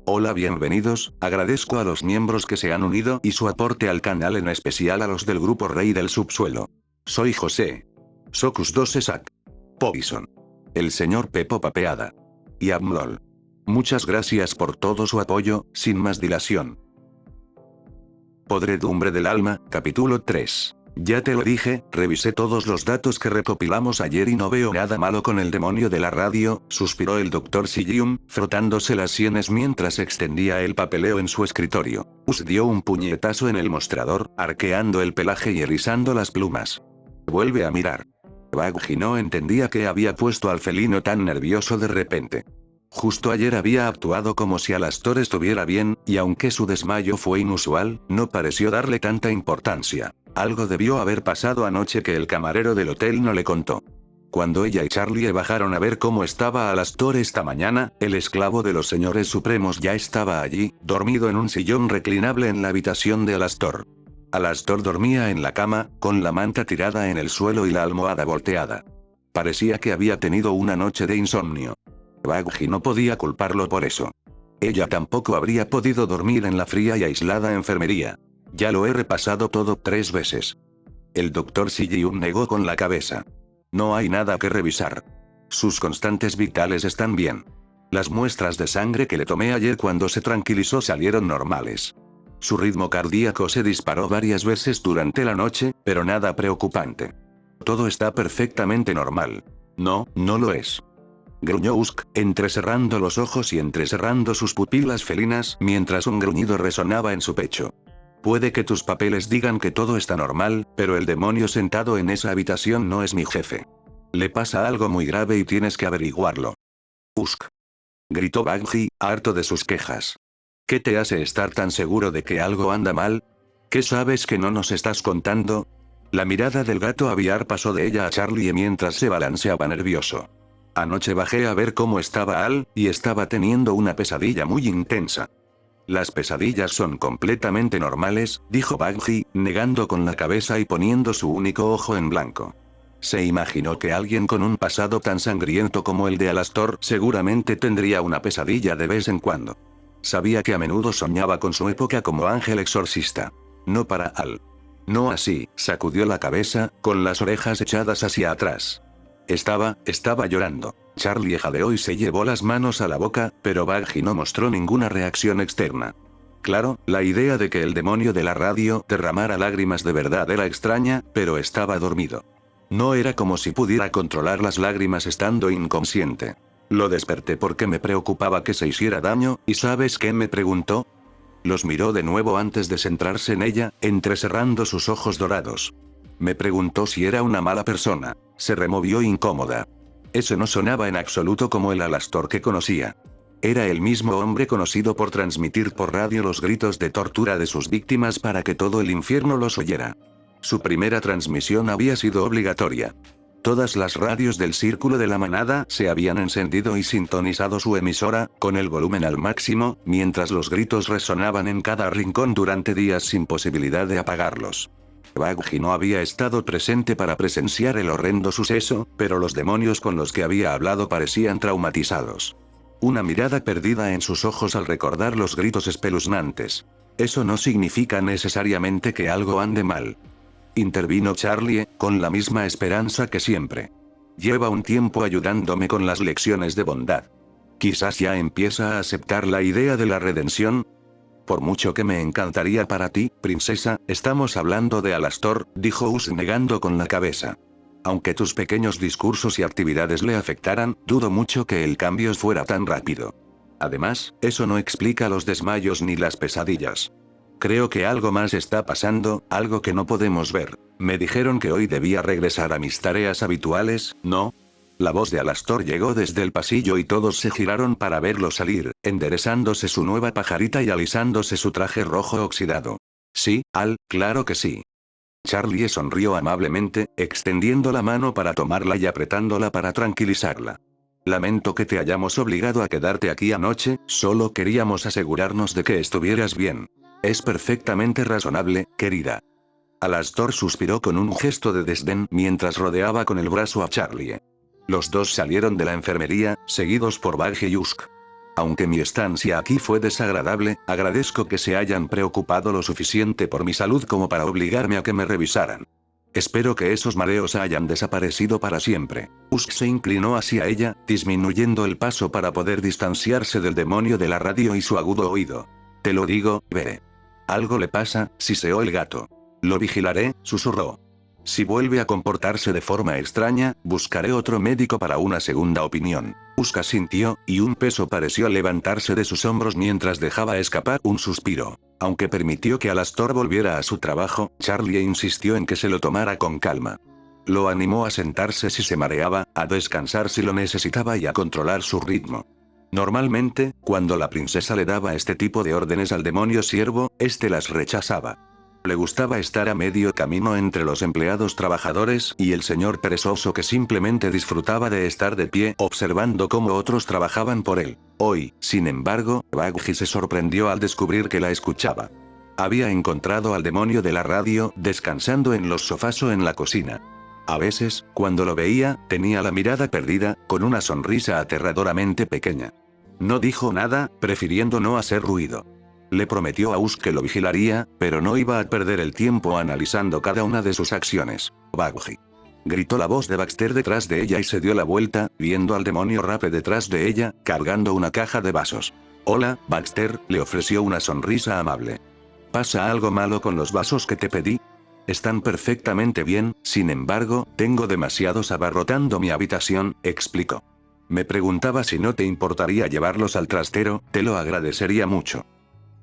Hola, bienvenidos, agradezco a los miembros que se han unido y su aporte al canal, en especial a los del grupo Rey del Subsuelo. Soy José. Socus 2 Esac. Poison. El señor Pepo Papeada. Y Amlol. Muchas gracias por todo su apoyo, sin más dilación. Podredumbre del alma, capítulo 3. Ya te lo dije, revisé todos los datos que recopilamos ayer y no veo nada malo con el demonio de la radio, suspiró el Dr. Sigium, frotándose las sienes mientras extendía el papeleo en su escritorio. Us dio un puñetazo en el mostrador, arqueando el pelaje y erizando las plumas. Vuelve a mirar. Baggy no entendía qué había puesto al felino tan nervioso de repente. Justo ayer había actuado como si Alastor estuviera bien, y aunque su desmayo fue inusual, no pareció darle tanta importancia. Algo debió haber pasado anoche que el camarero del hotel no le contó. Cuando ella y Charlie bajaron a ver cómo estaba Alastor esta mañana, el esclavo de los señores supremos ya estaba allí, dormido en un sillón reclinable en la habitación de Alastor. Alastor dormía en la cama, con la manta tirada en el suelo y la almohada volteada. Parecía que había tenido una noche de insomnio. Baggy no podía culparlo por eso. Ella tampoco habría podido dormir en la fría y aislada enfermería. Ya lo he repasado todo 3 veces. El Dr. Sigium negó con la cabeza. No hay nada que revisar. Sus constantes vitales están bien. Las muestras de sangre que le tomé ayer cuando se tranquilizó salieron normales. Su ritmo cardíaco se disparó varias veces durante la noche, pero nada preocupante. Todo está perfectamente normal. No, no lo es. Gruñó Usk, entrecerrando los ojos y entrecerrando sus pupilas felinas mientras un gruñido resonaba en su pecho. Puede que tus papeles digan que todo está normal, pero el demonio sentado en esa habitación no es mi jefe. Le pasa algo muy grave y tienes que averiguarlo. Usk. Gritó Baggy, harto de sus quejas. ¿Qué te hace estar tan seguro de que algo anda mal? ¿Qué sabes que no nos estás contando? La mirada del gato aviar pasó de ella a Charlie mientras se balanceaba nervioso. Anoche bajé a ver cómo estaba Al, y estaba teniendo una pesadilla muy intensa. Las pesadillas son completamente normales, dijo Baggy, negando con la cabeza y poniendo su único ojo en blanco. Se imaginó que alguien con un pasado tan sangriento como el de Alastor seguramente tendría una pesadilla de vez en cuando. Sabía que a menudo soñaba con su época como ángel exorcista. No para Al. No así, sacudió la cabeza, con las orejas echadas hacia atrás. Estaba llorando. Charlie jadeó y se llevó las manos a la boca, pero Baggy no mostró ninguna reacción externa. Claro, la idea de que el demonio de la radio derramara lágrimas de verdad era extraña, pero estaba dormido. No era como si pudiera controlar las lágrimas estando inconsciente. Lo desperté porque me preocupaba que se hiciera daño, ¿y sabes qué me preguntó? Los miró de nuevo antes de centrarse en ella, entrecerrando sus ojos dorados. Me preguntó si era una mala persona. Se removió incómoda. Eso no sonaba en absoluto como el Alastor que conocía. Era el mismo hombre conocido por transmitir por radio los gritos de tortura de sus víctimas para que todo el infierno los oyera. Su primera transmisión había sido obligatoria. Todas las radios del Círculo de la Manada se habían encendido y sintonizado su emisora, con el volumen al máximo, mientras los gritos resonaban en cada rincón durante días sin posibilidad de apagarlos. Baggy no había estado presente para presenciar el horrendo suceso, pero los demonios con los que había hablado parecían traumatizados. Una mirada perdida en sus ojos al recordar los gritos espeluznantes. Eso no significa necesariamente que algo ande mal. Intervino Charlie, con la misma esperanza que siempre. Lleva un tiempo ayudándome con las lecciones de bondad. Quizás ya empieza a aceptar la idea de la redención. Por mucho que me encantaría para ti, princesa, estamos hablando de Alastor, dijo Us negando con la cabeza. Aunque tus pequeños discursos y actividades le afectaran, dudo mucho que el cambio fuera tan rápido. Además, eso no explica los desmayos ni las pesadillas. Creo que algo más está pasando, algo que no podemos ver. Me dijeron que hoy debía regresar a mis tareas habituales, ¿no? La voz de Alastor llegó desde el pasillo y todos se giraron para verlo salir, enderezándose su nueva pajarita y alisándose su traje rojo oxidado. Sí, Al, claro que sí. Charlie sonrió amablemente, extendiendo la mano para tomarla y apretándola para tranquilizarla. Lamento que te hayamos obligado a quedarte aquí anoche, solo queríamos asegurarnos de que estuvieras bien. Es perfectamente razonable, querida. Alastor suspiró con un gesto de desdén mientras rodeaba con el brazo a Charlie. Los dos salieron de la enfermería, seguidos por Baggy y Usk. Aunque mi estancia aquí fue desagradable, agradezco que se hayan preocupado lo suficiente por mi salud como para obligarme a que me revisaran. Espero que esos mareos hayan desaparecido para siempre. Usk se inclinó hacia ella, disminuyendo el paso para poder distanciarse del demonio de la radio y su agudo oído. Te lo digo, veré. Algo le pasa, siseó el gato. Lo vigilaré, susurró. Si vuelve a comportarse de forma extraña, buscaré otro médico para una segunda opinión. Usk asintió, y un peso pareció levantarse de sus hombros mientras dejaba escapar un suspiro. Aunque permitió que Alastor volviera a su trabajo, Charlie insistió en que se lo tomara con calma. Lo animó a sentarse si se mareaba, a descansar si lo necesitaba y a controlar su ritmo. Normalmente, cuando la princesa le daba este tipo de órdenes al demonio siervo, este las rechazaba. Le gustaba estar a medio camino entre los empleados trabajadores y el señor perezoso que simplemente disfrutaba de estar de pie observando cómo otros trabajaban por él. Hoy, sin embargo, Baggy se sorprendió al descubrir que la escuchaba. Había encontrado al demonio de la radio descansando en los sofás o en la cocina. A veces, cuando lo veía, tenía la mirada perdida, con una sonrisa aterradoramente pequeña. No dijo nada, prefiriendo no hacer ruido. Le prometió a Usk que lo vigilaría, pero no iba a perder el tiempo analizando cada una de sus acciones. Baggy. Gritó la voz de Baxter detrás de ella y se dio la vuelta, viendo al demonio Rape detrás de ella, cargando una caja de vasos. Hola, Baxter, le ofreció una sonrisa amable. ¿Pasa algo malo con los vasos que te pedí? Están perfectamente bien, sin embargo, tengo demasiados abarrotando mi habitación, explicó. Me preguntaba si no te importaría llevarlos al trastero, te lo agradecería mucho.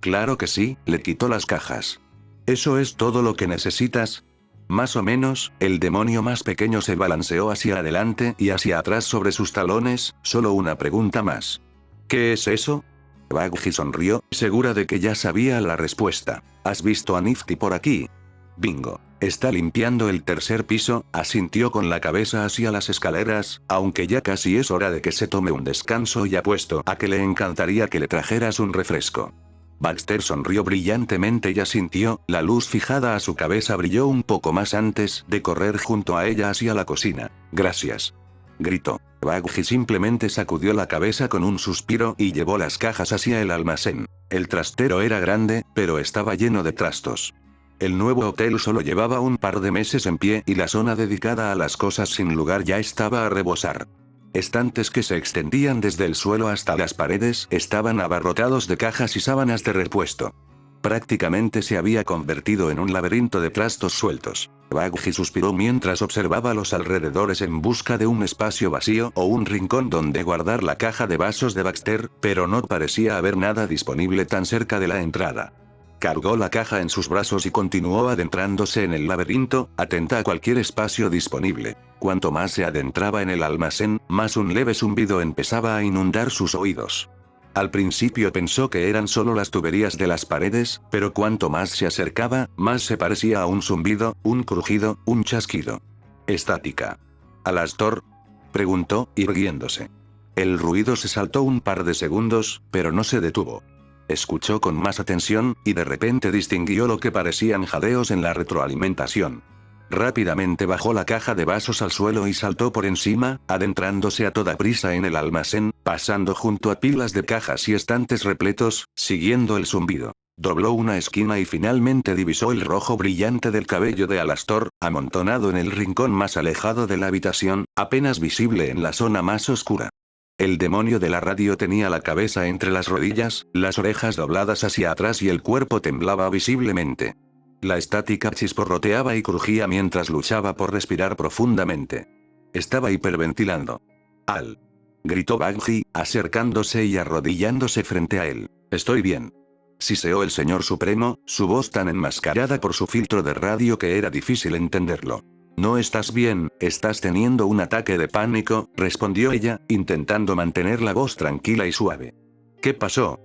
Claro que sí, le quitó las cajas. ¿Eso es todo lo que necesitas? Más o menos, el demonio más pequeño se balanceó hacia adelante y hacia atrás sobre sus talones, solo una pregunta más. ¿Qué es eso? Baggy sonrió, segura de que ya sabía la respuesta. ¿Has visto a Nifty por aquí? Bingo. Está limpiando el tercer piso, asintió con la cabeza hacia las escaleras, aunque ya casi es hora de que se tome un descanso y apuesto a que le encantaría que le trajeras un refresco. Baxter sonrió brillantemente y asintió, la luz fijada a su cabeza brilló un poco más antes de correr junto a ella hacia la cocina. Gracias. Gritó. Baggy simplemente sacudió la cabeza con un suspiro y llevó las cajas hacia el almacén. El trastero era grande, pero estaba lleno de trastos. El nuevo hotel solo llevaba un par de meses en pie y la zona dedicada a las cosas sin lugar ya estaba a rebosar. Estantes que se extendían desde el suelo hasta las paredes estaban abarrotados de cajas y sábanas de repuesto. Prácticamente se había convertido en un laberinto de trastos sueltos. Baggy suspiró mientras observaba los alrededores en busca de un espacio vacío o un rincón donde guardar la caja de vasos de Baxter, pero no parecía haber nada disponible tan cerca de la entrada. Cargó la caja en sus brazos y continuó adentrándose en el laberinto, atenta a cualquier espacio disponible. Cuanto más se adentraba en el almacén, más un leve zumbido empezaba a inundar sus oídos. Al principio pensó que eran solo las tuberías de las paredes, pero cuanto más se acercaba, más se parecía a un zumbido, un crujido, un chasquido. Estática. ¿Alastor? Preguntó, irguiéndose. El ruido se saltó un par de segundos, pero no se detuvo. Escuchó con más atención, y de repente distinguió lo que parecían jadeos en la retroalimentación. Rápidamente bajó la caja de vasos al suelo y saltó por encima, adentrándose a toda prisa en el almacén, pasando junto a pilas de cajas y estantes repletos, siguiendo el zumbido. Dobló una esquina y finalmente divisó el rojo brillante del cabello de Alastor, amontonado en el rincón más alejado de la habitación, apenas visible en la zona más oscura. El demonio de la radio tenía la cabeza entre las rodillas, las orejas dobladas hacia atrás y el cuerpo temblaba visiblemente. La estática chisporroteaba y crujía mientras luchaba por respirar profundamente. Estaba hiperventilando. ¡Al! Gritó Baggy, acercándose y arrodillándose frente a él. Estoy bien. Siseó el señor supremo, su voz tan enmascarada por su filtro de radio que era difícil entenderlo. No estás bien, estás teniendo un ataque de pánico, respondió ella, intentando mantener la voz tranquila y suave. ¿Qué pasó?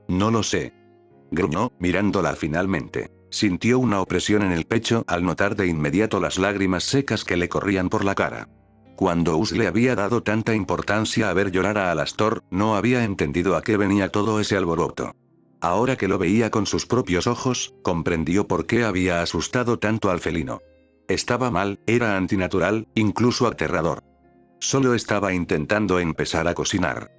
No lo sé. Gruñó, mirándola finalmente. Sintió una opresión en el pecho al notar de inmediato las lágrimas secas que le corrían por la cara. Cuando Us le había dado tanta importancia a ver llorar a Alastor, no había entendido a qué venía todo ese alboroto. Ahora que lo veía con sus propios ojos, comprendió por qué había asustado tanto al felino. Estaba mal, era antinatural, incluso aterrador. Solo estaba intentando empezar a cocinar.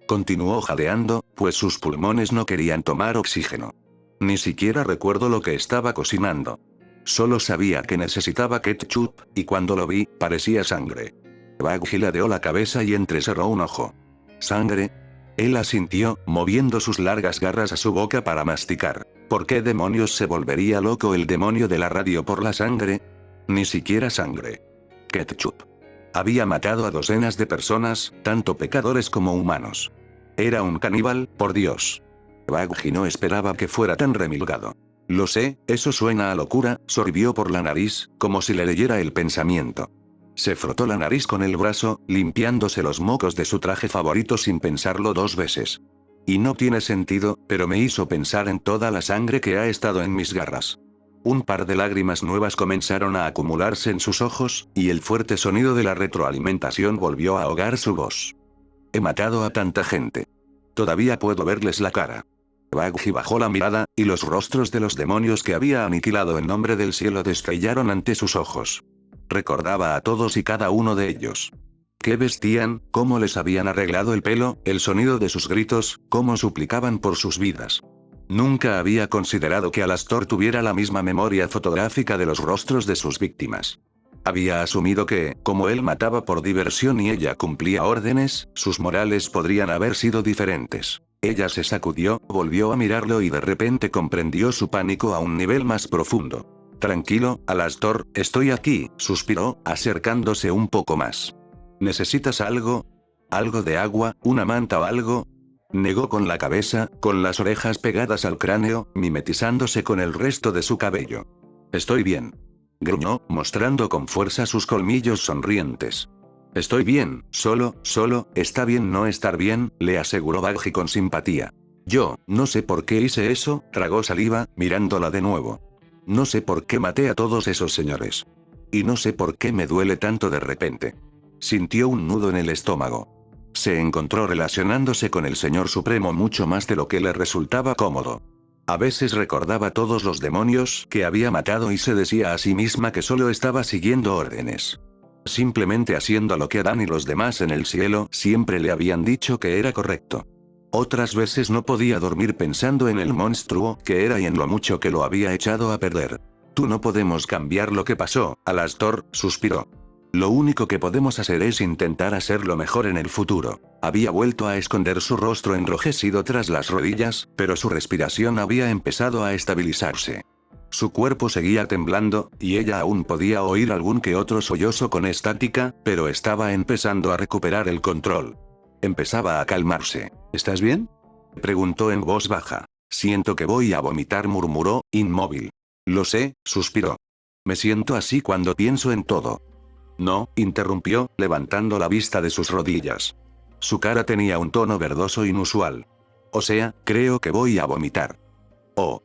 Continuó jadeando, pues sus pulmones no querían tomar oxígeno. Ni siquiera recuerdo lo que estaba cocinando. Solo sabía que necesitaba ketchup, y cuando lo vi, parecía sangre. Baggy ladeó la cabeza y entrecerró un ojo. ¿Sangre? Él asintió, moviendo sus largas garras a su boca para masticar. ¿Por qué demonios se volvería loco el demonio de la radio por la sangre? Ni siquiera sangre. Ketchup. Había matado a docenas de personas, tanto pecadores como humanos. Era un caníbal, por Dios. Baggy no esperaba que fuera tan remilgado. Lo sé, eso suena a locura, sorbió por la nariz, como si le leyera el pensamiento. Se frotó la nariz con el brazo, limpiándose los mocos de su traje favorito sin pensarlo 2 veces. Y no tiene sentido, pero me hizo pensar en toda la sangre que ha estado en mis garras. Un par de lágrimas nuevas comenzaron a acumularse en sus ojos, y el fuerte sonido de la retroalimentación volvió a ahogar su voz. He matado a tanta gente. Todavía puedo verles la cara. Baggy bajó la mirada, y los rostros de los demonios que había aniquilado en nombre del cielo destrellaron ante sus ojos. Recordaba a todos y cada uno de ellos. ¿Qué vestían? ¿Cómo les habían arreglado el pelo? El sonido de sus gritos, cómo suplicaban por sus vidas. Nunca había considerado que Alastor tuviera la misma memoria fotográfica de los rostros de sus víctimas. Había asumido que, como él mataba por diversión y ella cumplía órdenes, sus morales podrían haber sido diferentes. Ella se sacudió, volvió a mirarlo y de repente comprendió su pánico a un nivel más profundo. Tranquilo, Alastor, estoy aquí, suspiró, acercándose un poco más. ¿Necesitas algo? ¿Algo de agua, una manta o algo? Negó con la cabeza, con las orejas pegadas al cráneo, mimetizándose con el resto de su cabello. Estoy bien. Gruñó, mostrando con fuerza sus colmillos sonrientes. Estoy bien, solo, está bien no estar bien, le aseguró Baggy con simpatía. Yo, no sé por qué hice eso, tragó saliva, mirándola de nuevo. No sé por qué maté a todos esos señores. Y no sé por qué me duele tanto de repente. Sintió un nudo en el estómago. Se encontró relacionándose con el Señor Supremo mucho más de lo que le resultaba cómodo. A veces recordaba todos los demonios que había matado y se decía a sí misma que solo estaba siguiendo órdenes. Simplemente haciendo lo que Adán y los demás en el cielo siempre le habían dicho que era correcto. Otras veces no podía dormir pensando en el monstruo que era y en lo mucho que lo había echado a perder. Tú no podemos cambiar lo que pasó, Alastor, suspiró. Lo único que podemos hacer es intentar hacerlo mejor en el futuro. Había vuelto a esconder su rostro enrojecido tras las rodillas, pero su respiración había empezado a estabilizarse. Su cuerpo seguía temblando, y ella aún podía oír algún que otro sollozo con estática, pero estaba empezando a recuperar el control. Empezaba a calmarse. ¿Estás bien?, preguntó en voz baja. Siento que voy a vomitar, murmuró, inmóvil. Lo sé, suspiró. Me siento así cuando pienso en todo. No, interrumpió, levantando la vista de sus rodillas. Su cara tenía un tono verdoso inusual. O sea, creo que voy a vomitar. Oh.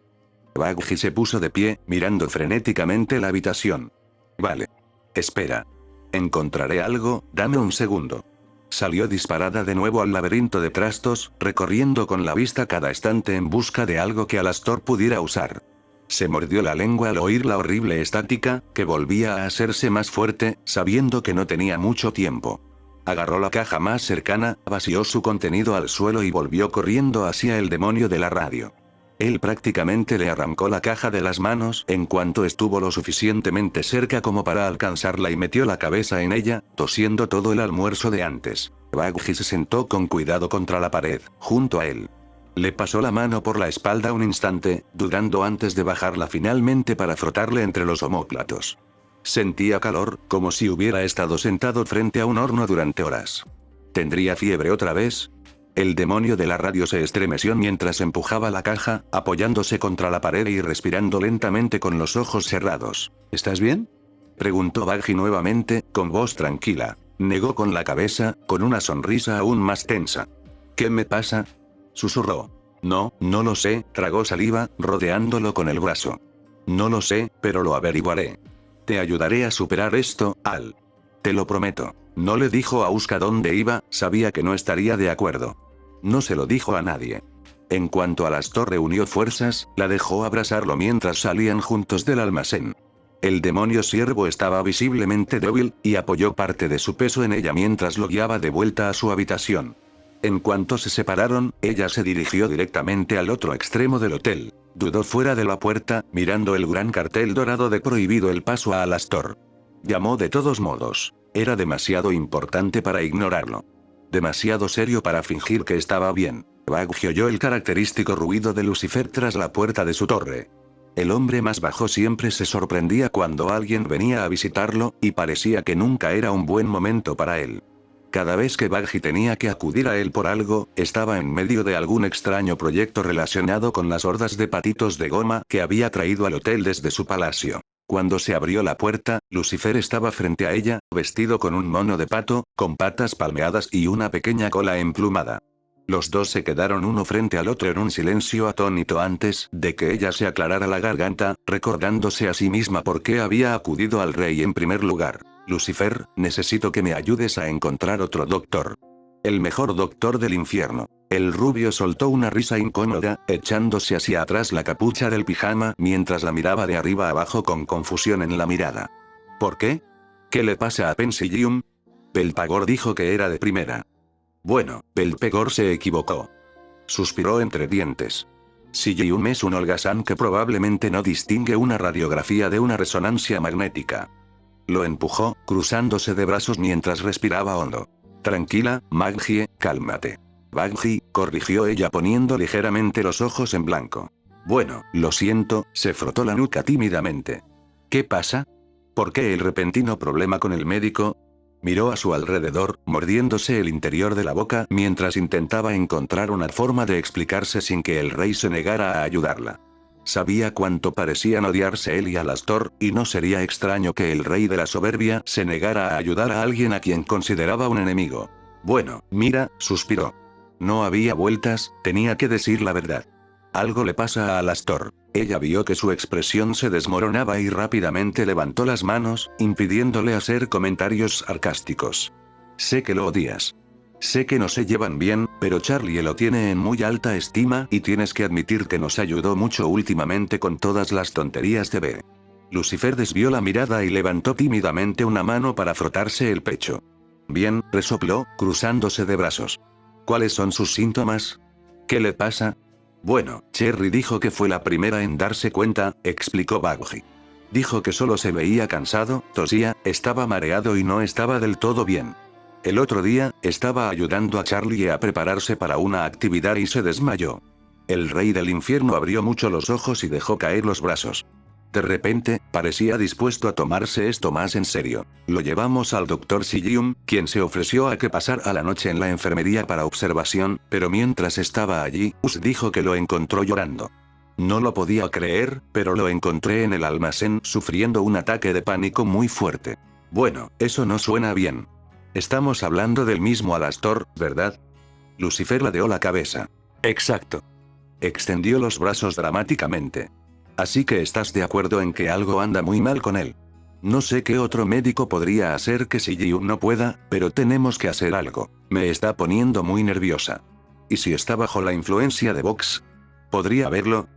Baggy se puso de pie, mirando frenéticamente la habitación. Vale. Espera. Encontraré algo, dame un segundo. Salió disparada de nuevo al laberinto de trastos, recorriendo con la vista cada estante en busca de algo que Alastor pudiera usar. Se mordió la lengua al oír la horrible estática, que volvía a hacerse más fuerte, sabiendo que no tenía mucho tiempo. Agarró la caja más cercana, vació su contenido al suelo y volvió corriendo hacia el demonio de la radio. Él prácticamente le arrancó la caja de las manos en cuanto estuvo lo suficientemente cerca como para alcanzarla y metió la cabeza en ella, tosiendo todo el almuerzo de antes. Baggy se sentó con cuidado contra la pared, junto a él. Le pasó la mano por la espalda un instante, dudando antes de bajarla finalmente para frotarle entre los omóplatos. Sentía calor, como si hubiera estado sentado frente a un horno durante horas. ¿Tendría fiebre otra vez? El demonio de la radio se estremeció mientras empujaba la caja, apoyándose contra la pared y respirando lentamente con los ojos cerrados. ¿Estás bien?, preguntó Baggy nuevamente, con voz tranquila. Negó con la cabeza, con una sonrisa aún más tensa. ¿Qué me pasa?, susurró. No lo sé, tragó saliva, rodeándolo con el brazo. No lo sé, pero lo averiguaré. Te ayudaré a superar esto, Al. Te lo prometo. No le dijo a Uska dónde iba, sabía que no estaría de acuerdo. No se lo dijo a nadie. En cuanto Alastor reunió fuerzas, la dejó abrazarlo mientras salían juntos del almacén. El demonio siervo estaba visiblemente débil, y apoyó parte de su peso en ella mientras lo guiaba de vuelta a su habitación. En cuanto se separaron, ella se dirigió directamente al otro extremo del hotel. Dudó fuera de la puerta, mirando el gran cartel dorado de prohibido el paso a Alastor. Llamó de todos modos. Era demasiado importante para ignorarlo. Demasiado serio para fingir que estaba bien. Baggy oyó el característico ruido de Lucifer tras la puerta de su torre. El hombre más bajo siempre se sorprendía cuando alguien venía a visitarlo, y parecía que nunca era un buen momento para él. Cada vez que Baggy tenía que acudir a él por algo, estaba en medio de algún extraño proyecto relacionado con las hordas de patitos de goma que había traído al hotel desde su palacio. Cuando se abrió la puerta, Lucifer estaba frente a ella, vestido con un mono de pato, con patas palmeadas y una pequeña cola emplumada. Los dos se quedaron uno frente al otro en un silencio atónito antes de que ella se aclarara la garganta, recordándose a sí misma por qué había acudido al rey en primer lugar. Lucifer, necesito que me ayudes a encontrar otro doctor. El mejor doctor del infierno. El rubio soltó una risa incómoda, echándose hacia atrás la capucha del pijama mientras la miraba de arriba abajo con confusión en la mirada. ¿Por qué? ¿Qué le pasa a Pensilium? Pelpagor dijo que era de primera. Bueno, Pelpagor se equivocó. Suspiró entre dientes. Sillum es un holgazán que probablemente no distingue una radiografía de una resonancia magnética. Lo empujó, cruzándose de brazos mientras respiraba hondo. Tranquila, Maggie, cálmate. Baggy, corrigió ella poniendo ligeramente los ojos en blanco. Bueno, lo siento, se frotó la nuca tímidamente. ¿Qué pasa? ¿Por qué el repentino problema con el médico? Miró a su alrededor, mordiéndose el interior de la boca mientras intentaba encontrar una forma de explicarse sin que el rey se negara a ayudarla. Sabía cuánto parecían odiarse él y Alastor, y no sería extraño que el rey de la soberbia se negara a ayudar a alguien a quien consideraba un enemigo. Bueno, mira, suspiró. No había vueltas, tenía que decir la verdad. Algo le pasa a Alastor. Ella vio que su expresión se desmoronaba y rápidamente levantó las manos, impidiéndole hacer comentarios sarcásticos. Sé que lo odias. Sé que no se llevan bien, pero Charlie lo tiene en muy alta estima y tienes que admitir que nos ayudó mucho últimamente con todas las tonterías de B. Lucifer desvió la mirada y levantó tímidamente una mano para frotarse el pecho. Bien, resopló, cruzándose de brazos. ¿Cuáles son sus síntomas? ¿Qué le pasa? Bueno, Cherry dijo que fue la primera en darse cuenta, explicó Baggy. Dijo que solo se veía cansado, tosía, estaba mareado y no estaba del todo bien. El otro día, estaba ayudando a Charlie a prepararse para una actividad y se desmayó. El rey del infierno abrió mucho los ojos y dejó caer los brazos. De repente, parecía dispuesto a tomarse esto más en serio. Lo llevamos al Dr. Sillum, quien se ofreció a que pasara la noche en la enfermería para observación, pero mientras estaba allí, Us dijo que lo encontró llorando. No lo podía creer, pero lo encontré en el almacén sufriendo un ataque de pánico muy fuerte. Bueno, eso no suena bien. Estamos hablando del mismo Alastor, ¿verdad? Lucifer ladeó la cabeza. Exacto. Extendió los brazos dramáticamente. Así que estás de acuerdo en que algo anda muy mal con él. No sé qué otro médico podría hacer que Sillum no pueda, pero tenemos que hacer algo. Me está poniendo muy nerviosa. ¿Y si está bajo la influencia de Vox? ¿Podría verlo?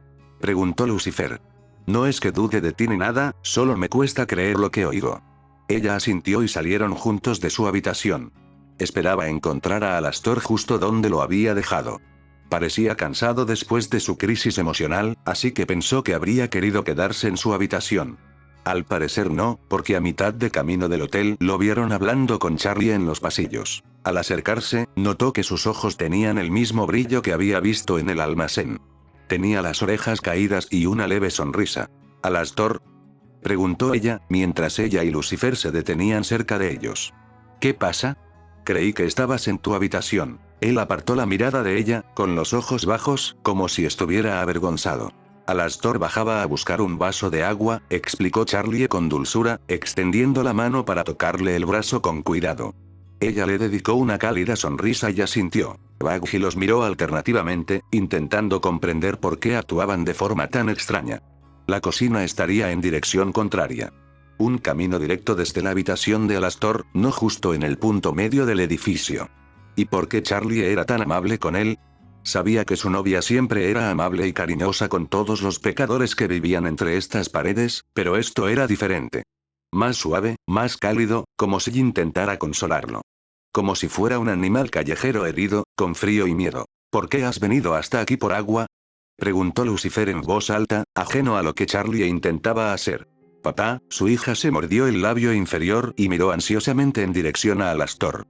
Preguntó Lucifer. No es que dude de ti ni nada, solo me cuesta creer lo que oigo. Ella asintió y salieron juntos de su habitación. Esperaba encontrar a Alastor justo donde lo había dejado. Parecía cansado después de su crisis emocional, así que pensó que habría querido quedarse en su habitación. Al parecer no, porque a mitad de camino del hotel lo vieron hablando con Charlie en los pasillos. Al acercarse, notó que sus ojos tenían el mismo brillo que había visto en el almacén. Tenía las orejas caídas y una leve sonrisa. ¿Alastor? Preguntó ella, mientras ella y Lucifer se detenían cerca de ellos. ¿Qué pasa? Creí que estabas en tu habitación. Él apartó la mirada de ella, con los ojos bajos, como si estuviera avergonzado. Alastor bajaba a buscar un vaso de agua, explicó Charlie con dulzura, extendiendo la mano para tocarle el brazo con cuidado. Ella le dedicó una cálida sonrisa y asintió. Baggy los miró alternativamente, intentando comprender por qué actuaban de forma tan extraña. La cocina estaría en dirección contraria. Un camino directo desde la habitación de Alastor, no justo en el punto medio del edificio. ¿Y por qué Charlie era tan amable con él? Sabía que su novia siempre era amable y cariñosa con todos los pecadores que vivían entre estas paredes, pero esto era diferente. Más suave, más cálido, como si intentara consolarlo. como si fuera un animal callejero herido, con frío y miedo. ¿Por qué has venido hasta aquí por agua? Preguntó Lucifer en voz alta, ajeno a lo que Charlie intentaba hacer. Papá, su hija se mordió el labio inferior y miró ansiosamente en dirección a Alastor.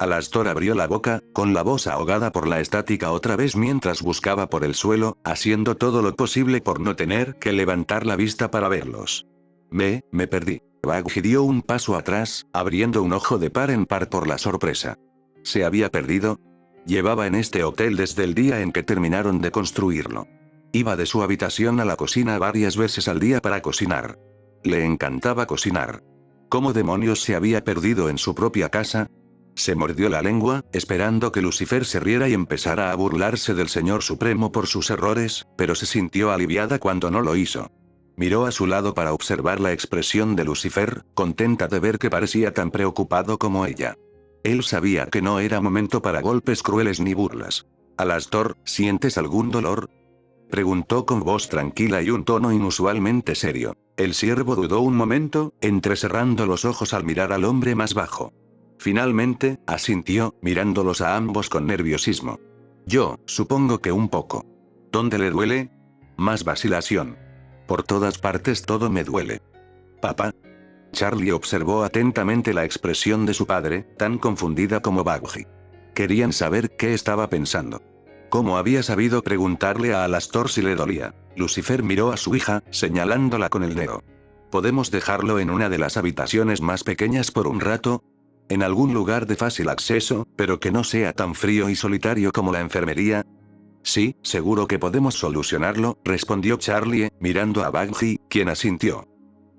Alastor abrió la boca, con la voz ahogada por la estática otra vez mientras buscaba por el suelo, haciendo todo lo posible por no tener que levantar la vista para verlos. Me perdí. Bugsy dio un paso atrás, abriendo un ojo de par en par por la sorpresa. ¿Se había perdido? Llevaba en este hotel desde el día en que terminaron de construirlo. Iba de su habitación a la cocina varias veces al día para cocinar. Le encantaba cocinar. ¿Cómo demonios se había perdido en su propia casa? Se mordió la lengua, esperando que Lucifer se riera y empezara a burlarse del Señor Supremo por sus errores, pero se sintió aliviada cuando no lo hizo. Miró a su lado para observar la expresión de Lucifer, contenta de ver que parecía tan preocupado como ella. Él sabía que no era momento para golpes crueles ni burlas. Alastor, ¿sientes algún dolor? Preguntó con voz tranquila y un tono inusualmente serio. El siervo dudó un momento, entrecerrando los ojos al mirar al hombre más bajo. Finalmente, asintió, mirándolos a ambos con nerviosismo. Yo, supongo que un poco. ¿Dónde le duele? Más vacilación. Por todas partes todo me duele. Papá. Charlie observó atentamente la expresión de su padre, tan confundida como Bugsy. Querían saber qué estaba pensando. ¿Cómo había sabido preguntarle a Alastor si le dolía? Lucifer miró a su hija, señalándola con el dedo. ¿Podemos dejarlo en una de las habitaciones más pequeñas por un rato? En algún lugar de fácil acceso, pero que no sea tan frío y solitario como la enfermería. Sí, seguro que podemos solucionarlo, respondió Charlie, mirando a Bugsy, quien asintió.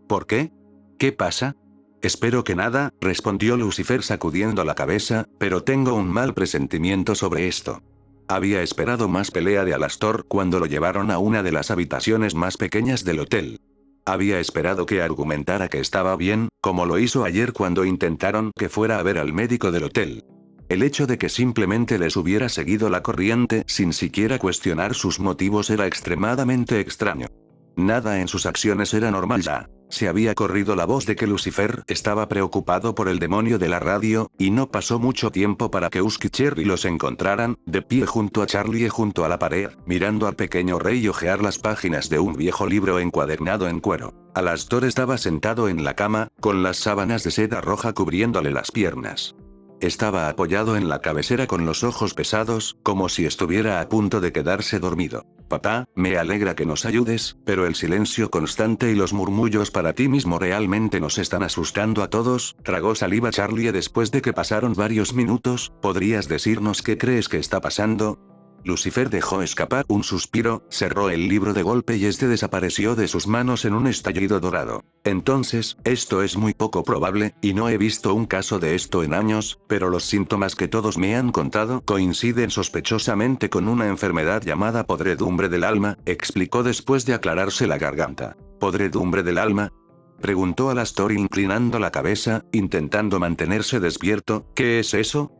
¿Por qué? ¿Qué pasa? Espero que nada, respondió Lucifer sacudiendo la cabeza, pero tengo un mal presentimiento sobre esto. Había esperado más pelea de Alastor cuando lo llevaron a una de las habitaciones más pequeñas del hotel. Había esperado que argumentara que estaba bien, como lo hizo ayer cuando intentaron que fuera a ver al médico del hotel. El hecho de que simplemente les hubiera seguido la corriente sin siquiera cuestionar sus motivos era extremadamente extraño. Nada en sus acciones era normal ya. Se había corrido la voz de que Lucifer estaba preocupado por el demonio de la radio, y no pasó mucho tiempo para que Usk y Cherry los encontraran, de pie junto a Charlie y junto a la pared, mirando al pequeño rey hojear las páginas de un viejo libro encuadernado en cuero. Alastor estaba sentado en la cama, con las sábanas de seda roja cubriéndole las piernas. Estaba apoyado en la cabecera con los ojos pesados, como si estuviera a punto de quedarse dormido. Papá, me alegra que nos ayudes, pero el silencio constante y los murmullos para ti mismo realmente nos están asustando a todos. Tragó saliva Charlie después de que pasaron varios minutos. ¿Podrías decirnos qué crees que está pasando? Lucifer dejó escapar un suspiro, cerró el libro de golpe y este desapareció de sus manos en un estallido dorado. Entonces, esto es muy poco probable, y no he visto un caso de esto en años, pero los síntomas que todos me han contado coinciden sospechosamente con una enfermedad llamada podredumbre del alma, explicó después de aclararse la garganta. ¿Podredumbre del alma? Preguntó Alastor inclinando la cabeza, intentando mantenerse despierto. ¿Qué es eso?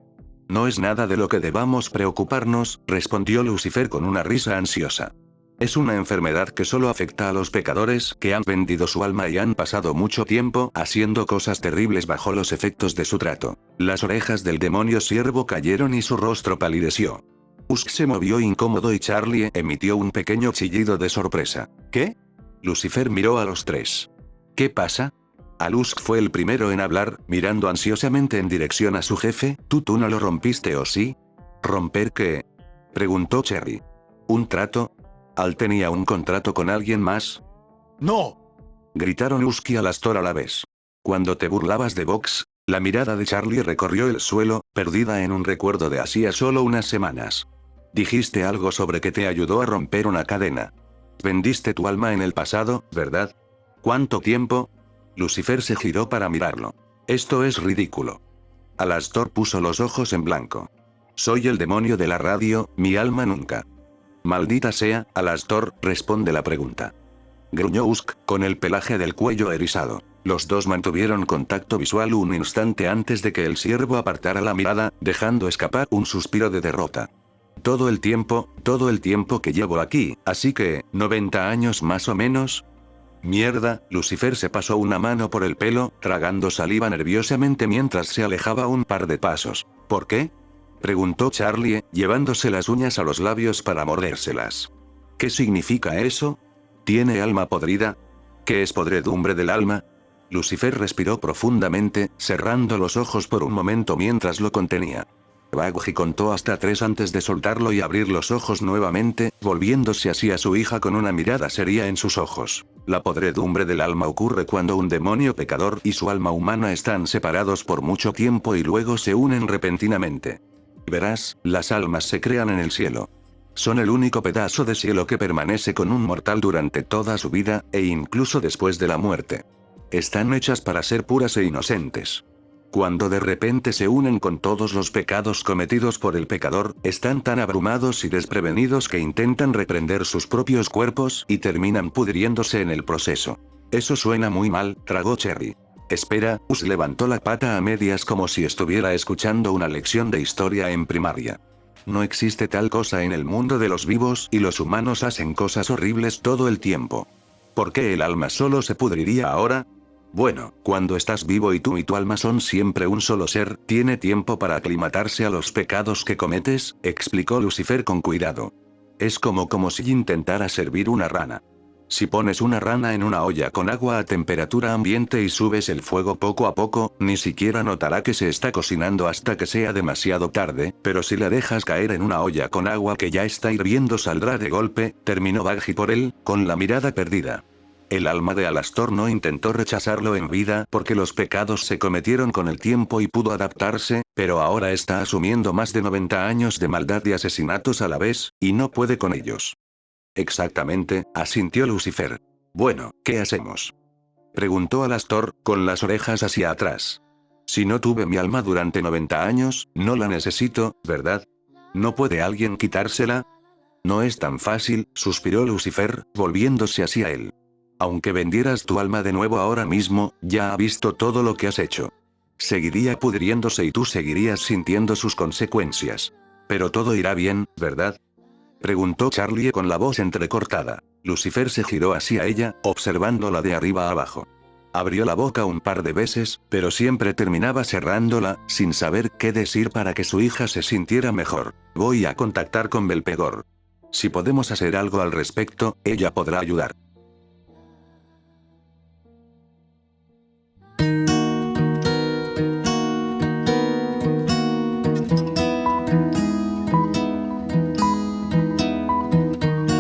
No es nada de lo que debamos preocuparnos, respondió Lucifer con una risa ansiosa. Es una enfermedad que solo afecta a los pecadores que han vendido su alma y han pasado mucho tiempo haciendo cosas terribles bajo los efectos de su trato. Las orejas del demonio siervo cayeron y su rostro palideció. Usk se movió incómodo y Charlie emitió un pequeño chillido de sorpresa. ¿Qué? Lucifer miró a los tres. ¿Qué pasa? Alusk fue el primero en hablar, mirando ansiosamente en dirección a su jefe. ¿Tú no lo rompiste o sí? ¿Romper qué? Preguntó Cherry. ¿Un trato? ¿Al tenía un contrato con alguien más? ¡No! Gritaron Usk y Alastor a la vez. Cuando te burlabas de Vox, la mirada de Charlie recorrió el suelo, perdida en un recuerdo de hacía solo unas semanas. Dijiste algo sobre que te ayudó a romper una cadena. Vendiste tu alma en el pasado, ¿verdad? ¿Cuánto tiempo? Lucifer se giró para mirarlo. Esto es ridículo. Alastor puso los ojos en blanco. Soy el demonio de la radio, mi alma nunca. Maldita sea, Alastor, responde la pregunta. Gruñó Usk, con el pelaje del cuello erizado. Los dos mantuvieron contacto visual un instante antes de que el siervo apartara la mirada, dejando escapar un suspiro de derrota. Todo el tiempo que llevo aquí, así que, 90 años más o menos. Mierda, Lucifer se pasó una mano por el pelo, tragando saliva nerviosamente mientras se alejaba un par de pasos. ¿Por qué? Preguntó Charlie, llevándose las uñas a los labios para mordérselas. ¿Qué significa eso? ¿Tiene alma podrida? ¿Qué es podredumbre del alma? Lucifer respiró profundamente, cerrando los ojos por un momento mientras lo contenía. Baggy contó hasta 3 antes de soltarlo y abrir los ojos nuevamente, volviéndose hacia su hija con una mirada seria en sus ojos. La podredumbre del alma ocurre cuando un demonio pecador y su alma humana están separados por mucho tiempo y luego se unen repentinamente. Verás, las almas se crean en el cielo. Son el único pedazo de cielo que permanece con un mortal durante toda su vida, e incluso después de la muerte. Están hechas para ser puras e inocentes. Cuando de repente se unen con todos los pecados cometidos por el pecador, están tan abrumados y desprevenidos que intentan reprender sus propios cuerpos y terminan pudriéndose en el proceso. Eso suena muy mal, tragó Cherry. Espera, Us levantó la pata a medias como si estuviera escuchando una lección de historia en primaria. No existe tal cosa en el mundo de los vivos y los humanos hacen cosas horribles todo el tiempo. ¿Por qué el alma solo se pudriría ahora? Bueno, cuando estás vivo y tú y tu alma son siempre un solo ser, tiene tiempo para aclimatarse a los pecados que cometes, explicó Lucifer con cuidado. Es como si intentara servir una rana. Si pones una rana en una olla con agua a temperatura ambiente y subes el fuego poco a poco, ni siquiera notará que se está cocinando hasta que sea demasiado tarde, pero si la dejas caer en una olla con agua que ya está hirviendo saldrá de golpe, terminó Baggy por él, con la mirada perdida. El alma de Alastor no intentó rechazarlo en vida porque los pecados se cometieron con el tiempo y pudo adaptarse, pero ahora está asumiendo más de 90 años de maldad y asesinatos a la vez, y no puede con ellos. Exactamente, asintió Lucifer. Bueno, ¿qué hacemos? Preguntó Alastor, con las orejas hacia atrás. Si no tuve mi alma durante 90 años, no la necesito, ¿verdad? ¿No puede alguien quitársela? No es tan fácil, suspiró Lucifer, volviéndose hacia él. Aunque vendieras tu alma de nuevo ahora mismo, ya ha visto todo lo que has hecho. Seguiría pudriéndose y tú seguirías sintiendo sus consecuencias. Pero todo irá bien, ¿verdad? Preguntó Charlie con la voz entrecortada. Lucifer se giró hacia ella, observándola de arriba a abajo. Abrió la boca un par de veces, pero siempre terminaba cerrándola, sin saber qué decir para que su hija se sintiera mejor. Voy a contactar con Belpegor. Si podemos hacer algo al respecto, ella podrá ayudar.